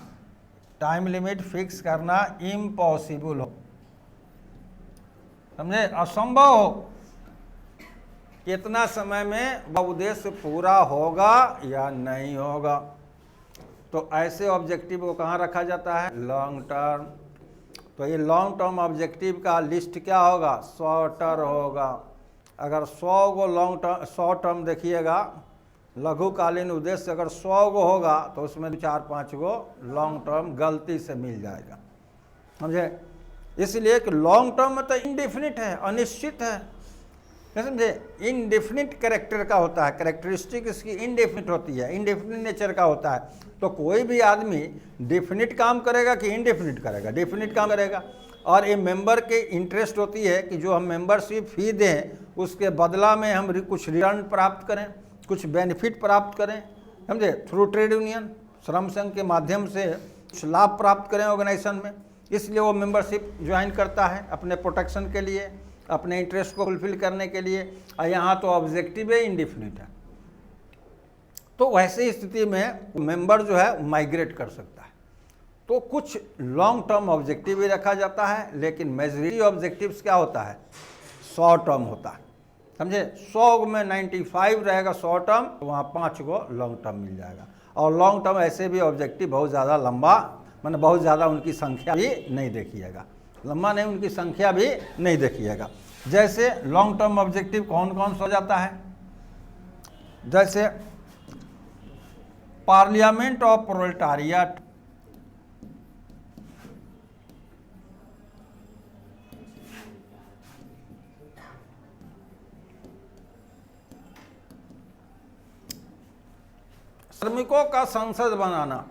A: इम्पॉसिबल हो, समझे, असंभव हो। कितना समय में वह उद्देश्य पूरा होगा या नहीं होगा। तो ऐसे ऑब्जेक्टिव को कहाँ रखा जाता है, लॉन्ग टर्म। तो ये लॉन्ग टर्म ऑब्जेक्टिव का लिस्ट क्या होगा, शॉर्टर होगा। अगर 100 go long term, short term देखिएगा, लघुकालीन उद्देश्य अगर 100 गो होगा तो उसमें 4-5 गो लॉन्ग टर्म गलती से मिल जाएगा, समझे। इसलिए कि लॉन्ग टर्म में तो इनडेफिनिट है, अनिश्चित है, समझे। इनडेफिनिट कैरेक्टर का होता है, कैरेक्टरिस्टिक इसकी इनडेफिनिट होती है, इनडेफिनिट नेचर का होता है। तो कोई भी आदमी डेफिनिट काम करेगा कि इनडेफिनिट करेगा, डेफिनिट काम करेगा। और ये मेंबर के इंटरेस्ट होती है कि जो हम मेंबरशिप फी दें उसके बदला में हम कुछ रिटर्न प्राप्त करें, कुछ बेनिफिट प्राप्त करें, समझे। थ्रू ट्रेड यूनियन, श्रम संघ के माध्यम से कुछ लाभ प्राप्त करें ऑर्गेनाइजेशन में। इसलिए वो मेंबरशिप ज्वाइन करता है अपने प्रोटेक्शन के लिए, अपने इंटरेस्ट को फुलफिल करने के लिए। और यहाँ तो ऑब्जेक्टिव है, इंडिफिनिट है। तो वैसे स्थिति में मेंबर जो है माइग्रेट कर सकता है। तो कुछ लॉन्ग टर्म ऑब्जेक्टिव भी रखा जाता है, लेकिन मेजॉरिटी ऑब्जेक्टिव्स क्या होता है, शॉर्ट टर्म होता है, समझे। 100 में 95 रहेगा शॉर्ट टर्म, तो वहाँ 5 गो लॉन्ग टर्म मिल जाएगा। और लॉन्ग टर्म ऐसे भी ऑब्जेक्टिव बहुत ज़्यादा लंबा, मतलब बहुत ज़्यादा उनकी संख्या भी नहीं देखिएगा, लंबा नहीं, उनकी संख्या भी नहीं देखिएगा। जैसे लॉन्ग टर्म ऑब्जेक्टिव कौन कौन सा हो जाता है, जैसे पार्लियामेंट ऑफ प्रोलेटारिएट, श्रमिकों का संसद बनाना,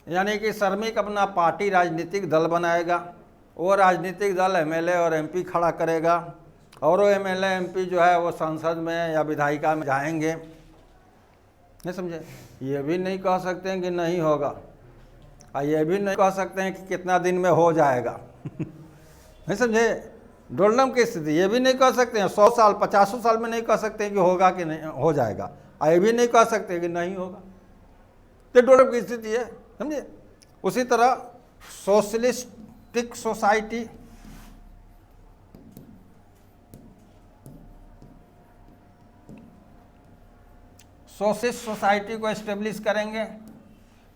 A: यानी कि श्रमिक अपना पार्टी राजनीतिक दल बनाएगा, वो राजनीतिक दल एमएलए और एमपी खड़ा करेगा, और वो एमएलए एमपी जो है वो संसद में या विधायिका में जाएंगे, नहीं समझे। ये भी नहीं कह सकते हैं कि नहीं होगा, और ये भी नहीं कह सकते हैं कि कितना दिन में हो जाएगा नहीं समझे। डोलम की स्थिति ये भी नहीं कह सकते हैं 100 साल 50 साल में नहीं कह सकते हैं कि होगा कि नहीं हो जाएगा, और ये भी नहीं कह सकते कि नहीं होगा। तो डोलम की स्थिति है, समझे। उसी तरह सोशलिस्टिक सोसाइटी, सोशलिस्ट सोसाइटी को एस्टेब्लिश करेंगे,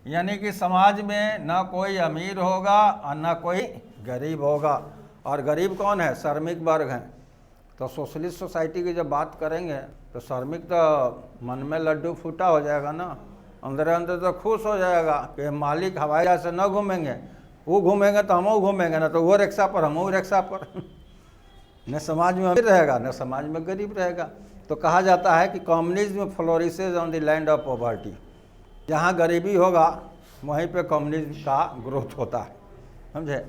A: यानी कि समाज में ना कोई अमीर होगा और ना कोई गरीब होगा। और गरीब कौन है, श्रमिक वर्ग हैं। तो सोशलिस्ट सोसाइटी की जब बात करेंगे तो श्रमिक तो मन में लड्डू फूटा हो जाएगा ना, अंदर अंदर तो खुश हो जाएगा कि मालिक हवाई जहाज से न घूमेंगे, वो घूमेंगे तो हम घूमेंगे, ना तो वो रिक्शा पर हम रिक्शा पर न समाज में अमीर रहेगा न समाज में गरीब रहेगा। तो कहा जाता है कि communism flourishes on the land of poverty, जहाँ गरीबी होगा वहीं पे कम्युनिज्म का ग्रोथ होता है, समझे।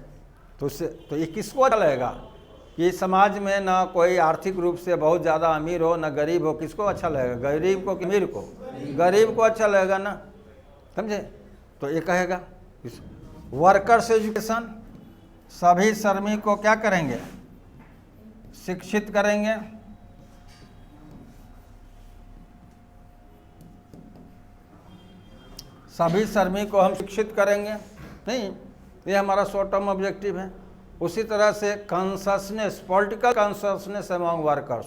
A: तो उससे तो ये किसको अच्छा लगेगा कि समाज में ना कोई आर्थिक रूप से बहुत ज़्यादा अमीर हो ना गरीब हो, किसको अच्छा लगेगा, गरीब को कि अमीर को, गरीब को अच्छा लगेगा ना, समझे। तो ये कहेगा वर्कर्स एजुकेशन, सभी श्रमिक को क्या करेंगे, शिक्षित करेंगे। सभी श्रमिक को हम शिक्षित करेंगे, नहीं, ये हमारा शॉर्ट टर्म ऑब्जेक्टिव है। उसी तरह से consciousness, political consciousness among workers,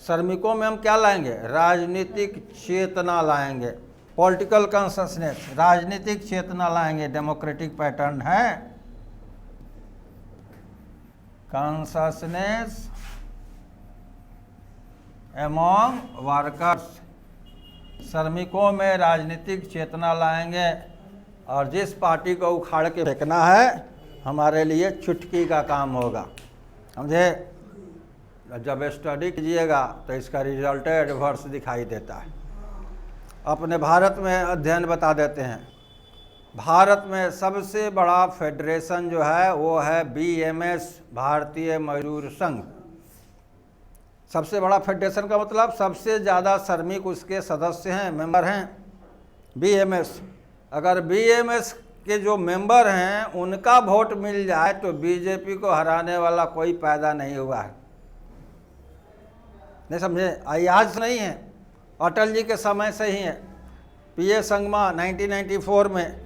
A: श्रमिकों में हम क्या लाएंगे, राजनीतिक चेतना लाएंगे। पॉलिटिकल कॉन्शसनेस, राजनीतिक चेतना लाएंगे, डेमोक्रेटिक पैटर्न है। कॉन्शसनेस अमंग वर्कर्स, श्रमिकों में राजनीतिक चेतना लाएंगे। और जिस पार्टी को उखाड़ के फेंकना है हमारे लिए चुटकी का काम होगा, समझे। जब स्टडी कीजिएगा तो इसका रिजल्ट एडवर्स दिखाई देता है। अपने भारत में अध्ययन बता देते हैं, भारत में सबसे बड़ा फेडरेशन जो है वो है बीएमएस, भारतीय मजदूर संघ। सबसे बड़ा फेडरेशन का मतलब सबसे ज़्यादा श्रमिक उसके सदस्य हैं, मेंबर हैं, बीएमएस। अगर बीएमएस के जो मेंबर हैं उनका वोट मिल जाए तो बीजेपी को हराने वाला कोई पैदा नहीं हुआ है, नहीं समझे। आज नहीं है, अटल जी के समय से ही है। पीए संगमा 1994 में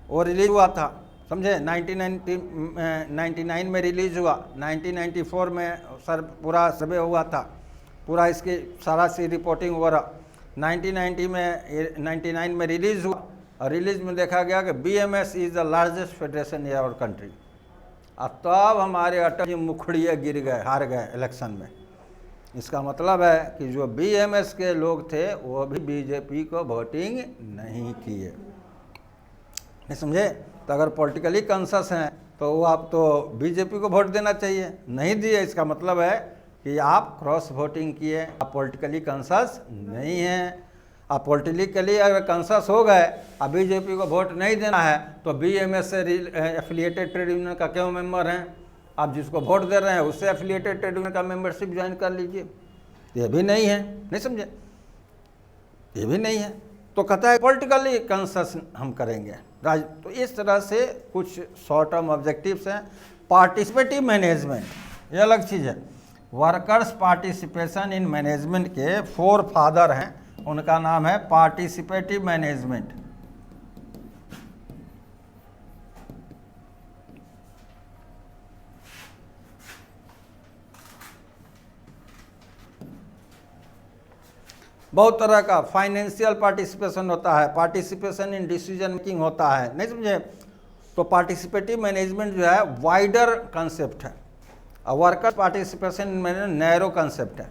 A: वो रिलीज हुआ था, समझे। 1999 में रिलीज हुआ, 1994 में पूरा सर्वे हुआ था। पूरा इसकी सारा सी रिपोर्टिंग वगैरह 1999 में रिलीज़ हुआ, और रिलीज में देखा गया कि BMS is the largest federation in our country. अब तब हमारे अटल जी मुखड़िए गिर गए, हार गए इलेक्शन में। इसका मतलब है कि जो BMS के लोग थे वो भी BJP को वोटिंग नहीं किए। नहीं समझे? तो अगर पॉलिटिकली कॉन्शियस हैं तो वो आप तो BJP को वोट देना चाहिए, नहीं दिए, इसका मतलब है कि आप क्रॉस वोटिंग किए, आप पॉलिटिकली कॉन्शियस नहीं हैं। आप पॉलिटिकली अगर कॉन्शियस हो गए, अब BJP को वोट नहीं देना है, तो BMS से एफिलिएटेड ट्रेड यूनियन का क्यों मेंबर हैं? आप जिसको वोट दे रहे हैं उससे एफिलिएटेड ट्रेड यूनियन का मेंबरशिप ज्वाइन कर लीजिए। ये भी नहीं है, नहीं समझे? ये भी नहीं है। तो कहता है पॉलिटिकली कॉन्शियस हम करेंगे तो इस तरह से कुछ शॉर्ट टर्म ऑब्जेक्टिव्स हैं। पार्टिसिपेटिव मैनेजमेंट, ये अलग चीज़ है। वर्कर्स पार्टिसिपेशन इन मैनेजमेंट के 4 फादर हैं, उनका नाम है पार्टिसिपेटिव मैनेजमेंट। बहुत तरह का फाइनेंशियल पार्टिसिपेशन होता है, पार्टिसिपेशन इन डिसीजन मेकिंग होता है, नहीं समझे? तो पार्टिसिपेटिव मैनेजमेंट जो है वाइडर कंसेप्ट है, और worker participation in narrow concept है।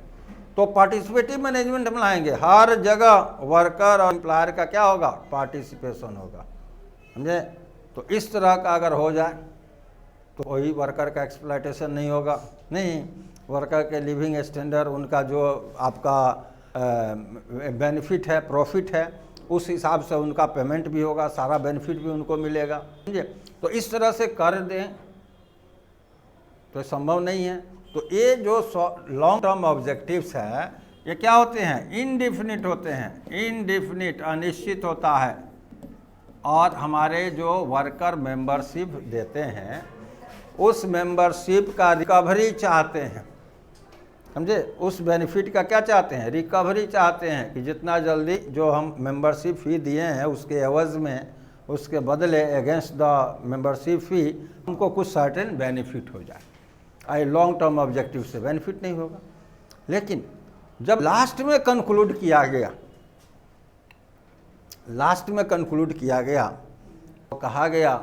A: तो पार्टिसिपेटिव मैनेजमेंट हम लाएंगे, हर जगह वर्कर और एम्प्लॉयर का क्या होगा? पार्टिसिपेशन होगा, समझे? तो इस तरह का अगर हो जाए तो कोई वर्कर का एक्सप्लॉयटेशन नहीं होगा, नहीं, वर्कर के लिविंग स्टैंडर्ड, उनका जो आपका बेनिफिट है, प्रॉफिट है, उस हिसाब से उनका पेमेंट भी होगा, सारा बेनिफिट भी उनको मिलेगा, समझे? तो इस तरह से कर दें तो संभव नहीं है। तो ये जो लॉन्ग टर्म ऑब्जेक्टिव्स है, ये क्या होते हैं? इनडिफिनिट होते हैं, इनडिफिनिट, अनिश्चित होता है। और हमारे जो वर्कर मेंबरशिप देते हैं उस मेंबरशिप का रिकवरी चाहते हैं, समझे? उस बेनिफिट का क्या चाहते हैं? रिकवरी चाहते हैं कि जितना जल्दी जो हम मेंबरशिप फ़ी दिए हैं उसके एवज़ में, उसके बदले अगेंस्ट द मेंबरशिप फ़ी उनको कुछ सर्टेन बेनिफिट हो जाए। आई लॉन्ग टर्म ऑब्जेक्टिव से बेनिफिट नहीं होगा। लेकिन जब लास्ट में कंक्लूड किया गया, तो कहा गया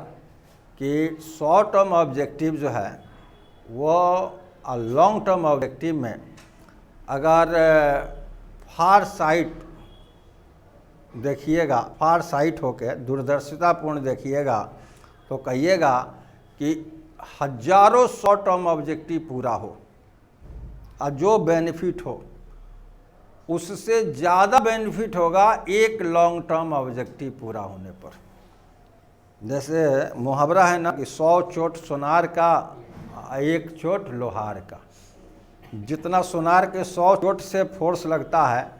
A: कि शॉर्ट टर्म ऑब्जेक्टिव जो है वो लॉन्ग टर्म ऑब्जेक्टिव में अगर फार साइट देखिएगा, फार साइट होकर दूरदर्शितापूर्ण देखिएगा, तो कहिएगा कि हजारों शॉर्ट टर्म ऑब्जेक्टिव पूरा हो और जो बेनिफिट हो उससे ज़्यादा बेनिफिट होगा एक लॉन्ग टर्म ऑब्जेक्टिव पूरा होने पर। जैसे मुहावरा है ना कि 100 चोट सोनार का, 1 चोट लोहार का। जितना सोनार के 100 चोट से फोर्स लगता है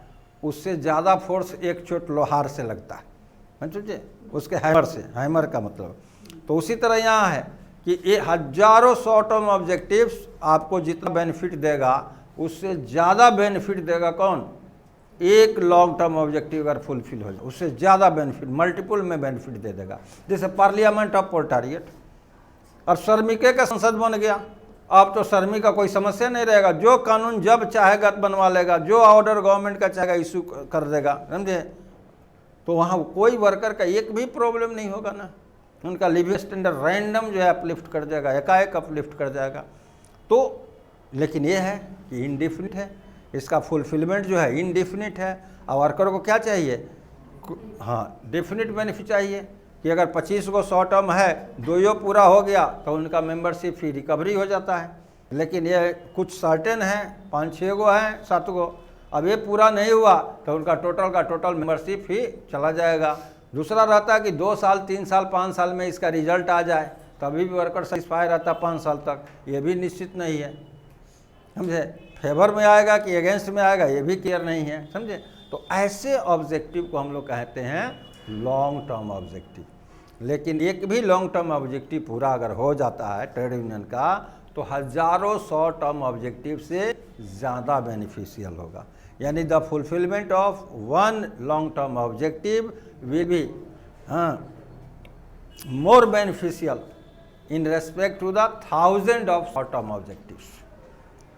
A: उससे ज़्यादा फोर्स 1 चोट लोहार से लगता है, समझे? उसके हैमर से, हैमर का मतलब। तो उसी तरह यहाँ है कि ये हजारों शॉर्ट टर्म ऑब्जेक्टिव्स आपको जितना बेनिफिट देगा उससे ज़्यादा बेनिफिट देगा कौन? एक लॉन्ग टर्म ऑब्जेक्टिव अगर फुलफिल हो जाए उससे ज़्यादा बेनिफिट, मल्टीपल में बेनिफिट दे देगा। जैसे पार्लियामेंट ऑफ प्रोलेटारिएट, अब श्रमिके का संसद बन गया, अब तो श्रमिक का कोई समस्या नहीं रहेगा, जो कानून जब चाहेगा बनवा लेगा, जो ऑर्डर गवर्नमेंट का चाहेगा इशू कर देगा, समझे? तो वहाँ कोई वर्कर का एक भी प्रॉब्लम नहीं होगा ना, उनका लिविंग स्टैंडर्ड रैंडम जो है अपलिफ्ट कर जाएगा, एकाएक अपलिफ्ट कर जाएगा। तो लेकिन ये है कि इनडिफिनिट है, इसका फुलफिलमेंट जो है इनडिफिनिट है। और वर्कर को क्या चाहिए? हाँ, डेफिनिट बेनिफिट चाहिए कि अगर 25 गो शॉर्ट टर्म है, 2 पूरा हो गया तो उनका मेंबरशिप फी रिकवरी हो जाता है। लेकिन ये कुछ सर्टेन है, 5-6 गो हैं, 7 गो, अब ये पूरा नहीं हुआ तो उनका टोटल मेंबरशिप फी चला जाएगा। दूसरा रहता है कि 2 साल, 3 साल, 5 साल में इसका रिजल्ट आ जाए, तभी भी वर्कर सेटिस्फाई रहता 5 साल तक, ये भी निश्चित नहीं है, समझे? फेवर में आएगा कि अगेंस्ट में आएगा ये भी क्लियर नहीं है, समझे? तो ऐसे ऑब्जेक्टिव को हम लोग कहते हैं लॉन्ग टर्म ऑब्जेक्टिव। लेकिन एक भी लॉन्ग टर्म ऑब्जेक्टिव पूरा अगर हो जाता है ट्रेड यूनियन का, तो हजारों शॉर्ट टर्म ऑब्जेक्टिव से ज़्यादा बेनिफिशियल होगा। यानी the fulfilment of one long term objective will be more beneficial in respect to the 1000 of short term objectives.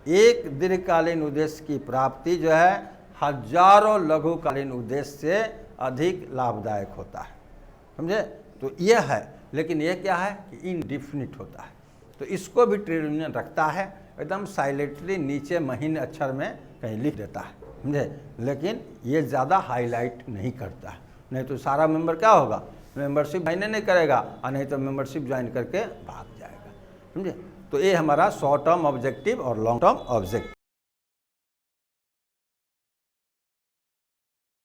A: एक दीर्घकालीन उद्देश्य की प्राप्ति जो है हजारों लघुकालीन उद्देश्य से अधिक लाभदायक होता है, समझे। तो यह है, लेकिन यह क्या है कि इनडिफिनिट होता है। तो इसको भी ट्रेड यूनियन रखता है, एकदम साइलेंटली नीचे महीन अक्षर में कहीं लिख देता है, समझे, लेकिन ये ज़्यादा हाईलाइट नहीं करता है। नहीं तो सारा मेंबर क्या होगा, मेंबरशिप ज्वाइन नहीं करेगा, और नहीं तो मेंबरशिप ज्वाइन करके भाग जाएगा, समझे। तो ये हमारा शॉर्ट टर्म ऑब्जेक्टिव और लॉन्ग टर्म ऑब्जेक्टिव।